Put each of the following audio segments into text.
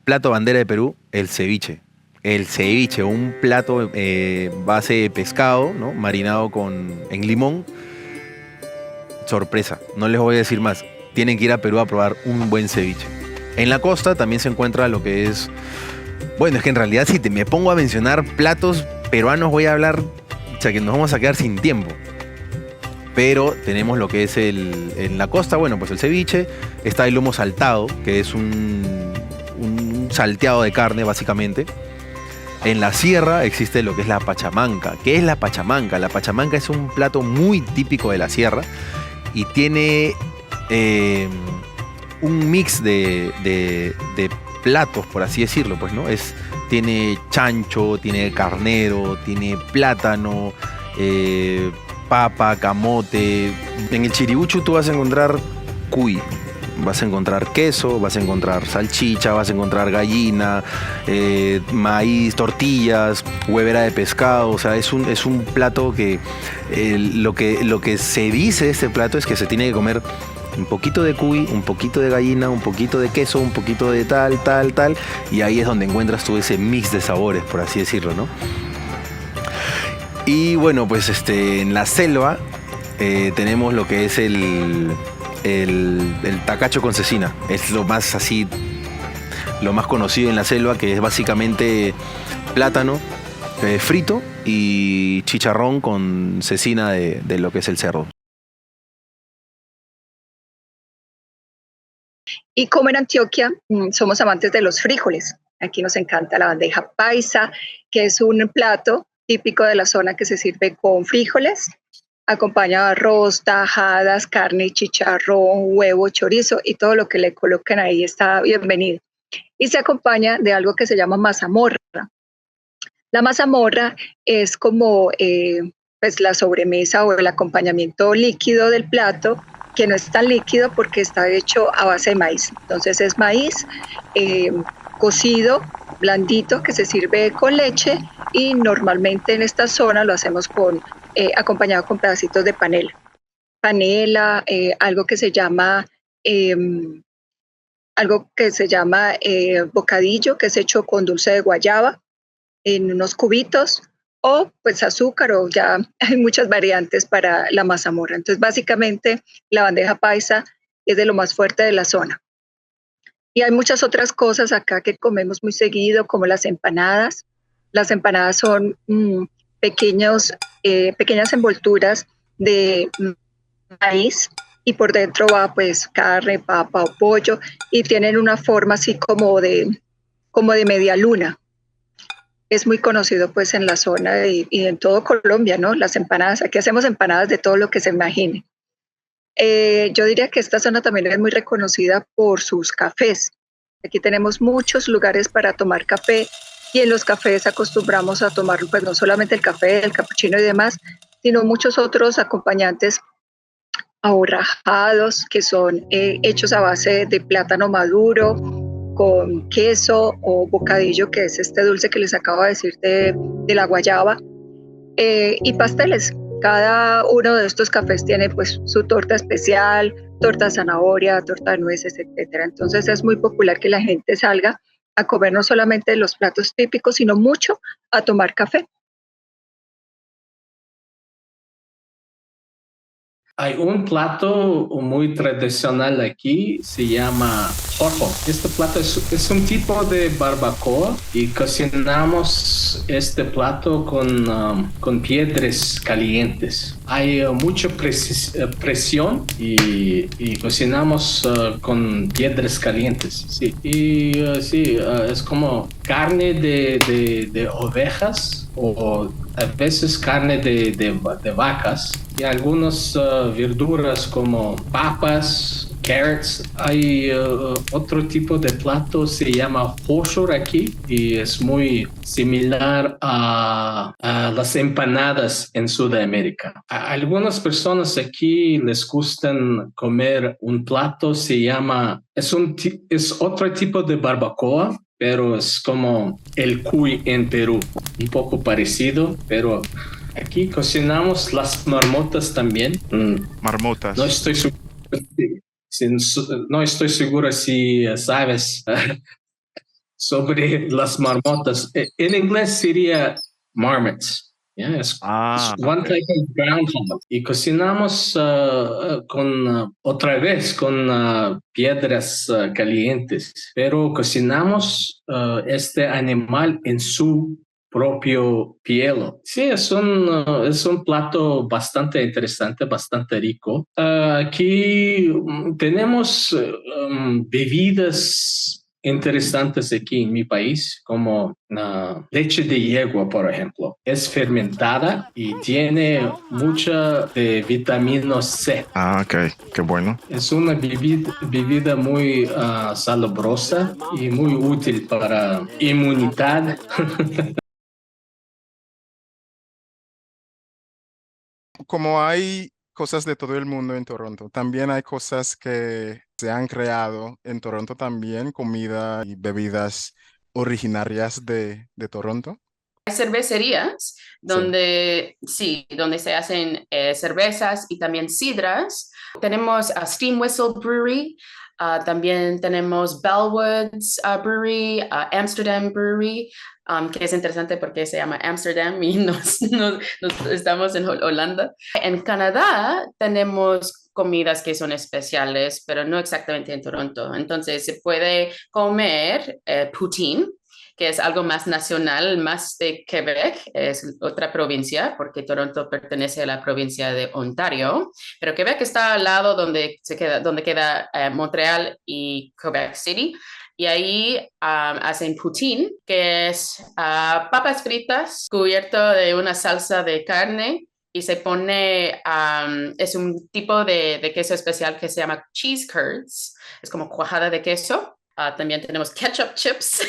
plato bandera de Perú, el ceviche. El ceviche, un plato base de pescado, ¿no? Marinado en limón. Sorpresa, no les voy a decir más. Tienen que ir a Perú a probar un buen ceviche. En la costa también se encuentra lo que es... Bueno, es que en realidad si me pongo a mencionar platos peruanos voy a hablar... O sea, que nos vamos a quedar sin tiempo. Pero tenemos lo que es en la costa, bueno, pues el ceviche. Está el lomo saltado, que es un salteado de carne, básicamente. En la sierra existe lo que es la pachamanca. ¿Qué es la pachamanca? La pachamanca es un plato muy típico de la sierra y tiene un mix de platos, por así decirlo, pues, ¿no? Tiene chancho, tiene carnero, tiene plátano, papa, camote. En el Chiribuchu tú vas a encontrar cuy, vas a encontrar queso, vas a encontrar salchicha, vas a encontrar gallina, maíz, tortillas, huevera de pescado. O sea, es un plato que lo que se dice de este plato es que se tiene que comer un poquito de cuy, un poquito de gallina, un poquito de queso, un poquito de tal, y ahí es donde encuentras tú ese mix de sabores, por así decirlo, ¿no? Y bueno, pues en la selva tenemos lo que es el tacacho con cecina. Es lo más conocido en la selva, que es básicamente plátano frito y chicharrón con cecina de lo que es el cerdo. Y como en Antioquia somos amantes de los frijoles, aquí nos encanta la bandeja paisa, que es un plato típico de la zona que se sirve con frijoles, acompañado de arroz, tajadas, carne, chicharrón, huevo, chorizo y todo lo que le coloquen ahí está bienvenido. Y se acompaña de algo que se llama mazamorra. La mazamorra es como pues la sobremesa o el acompañamiento líquido del plato, que no es tan líquido porque está hecho a base de maíz. Entonces es maíz cocido, blandito, que se sirve con leche y normalmente en esta zona lo hacemos acompañado con pedacitos de panela. Panela, algo que se llama bocadillo, que es hecho con dulce de guayaba en unos cubitos, o pues azúcar, o ya hay muchas variantes para la mazamorra. Entonces básicamente la bandeja paisa es de lo más fuerte de la zona. Y hay muchas otras cosas acá que comemos muy seguido, como las empanadas. Las empanadas son pequeñas envolturas de maíz y por dentro va pues carne, papa o pollo y tienen una forma así como de media luna. Es muy conocido pues en la zona y en todo Colombia, ¿no? Las empanadas, aquí hacemos empanadas de todo lo que se imagine. Yo diría que esta zona también es muy reconocida por sus cafés. Aquí tenemos muchos lugares para tomar café y en los cafés acostumbramos a tomar pues no solamente el café, el capuchino y demás, sino muchos otros acompañantes aborrajados que son hechos a base de plátano maduro, con queso o bocadillo, que es este dulce que les acabo de decir de la guayaba, y pasteles. Cada uno de estos cafés tiene pues su torta especial, torta de zanahoria, torta de nueces, etcétera. Entonces es muy popular que la gente salga a comer no solamente los platos típicos, sino mucho a tomar café. Hay un plato muy tradicional aquí, se llama jojo. Este plato es un tipo de barbacoa y cocinamos este plato con piedras calientes. Hay mucha presión y cocinamos con piedras calientes. Sí, es como carne de ovejas o a veces carne de vacas y algunas verduras como papas, carrots. Hay otro tipo de plato, se llama hoshor aquí y es muy similar a las empanadas en Sudamérica. A algunas personas aquí les gustan comer un plato, es otro tipo de barbacoa, pero es como el cuy en Perú, un poco parecido, pero aquí cocinamos las marmotas también. Marmotas. No estoy seguro si sabes sobre las marmotas. En inglés sería marmots. Yeah, es one type of groundhog. Y cocinamos otra vez con piedras calientes, pero cocinamos este animal en su propio piel. Sí, es un plato bastante interesante, bastante rico. Aquí tenemos bebidas interesantes aquí en mi país, como leche de yegua, por ejemplo. Es fermentada y tiene mucha de vitamina C. Ah, ok, qué bueno. Es una bebida muy salubrosa y muy útil para inmunidad. Como hay cosas de todo el mundo en Toronto, también hay cosas que se han creado en Toronto también, comida y bebidas originarias de Toronto. Hay cervecerías donde donde se hacen cervezas y también sidras. Tenemos a Steam Whistle Brewery, también tenemos Bellwoods Brewery, Amsterdam Brewery, que es interesante porque se llama Amsterdam y nos estamos en Holanda. En Canadá tenemos comidas que son especiales, pero no exactamente en Toronto. Entonces se puede comer poutine, que es algo más nacional, más de Quebec, es otra provincia, porque Toronto pertenece a la provincia de Ontario, pero Quebec está al lado donde queda Montreal y Quebec City, y ahí hacen poutine, que es papas fritas cubierto de una salsa de carne, y se pone, es un tipo de queso especial que se llama cheese curds, es como cuajada de queso. También tenemos ketchup chips,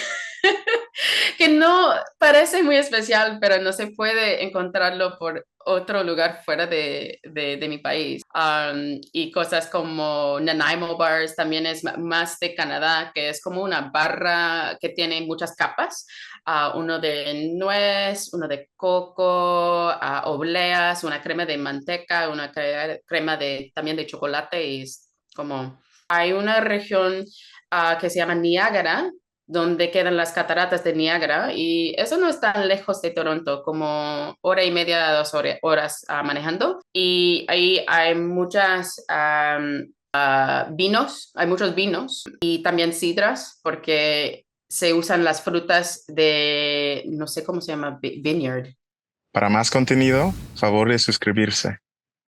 que no parece muy especial, pero no se puede encontrarlo por otro lugar fuera de mi país. Y cosas como Nanaimo Bars también es más de Canadá, que es como una barra que tiene muchas capas. Uno de nuez, uno de coco, obleas, una crema de manteca, una crema también de chocolate. Y es como, hay una región que se llama Niágara, donde quedan las cataratas de Niágara, y eso no es tan lejos de Toronto, como hora y media, 2 horas manejando, y ahí hay muchas vinos, hay muchos vinos y también sidras, porque se usan las frutas de, no sé cómo se llama, vineyard. Para más contenido, favor de suscribirse.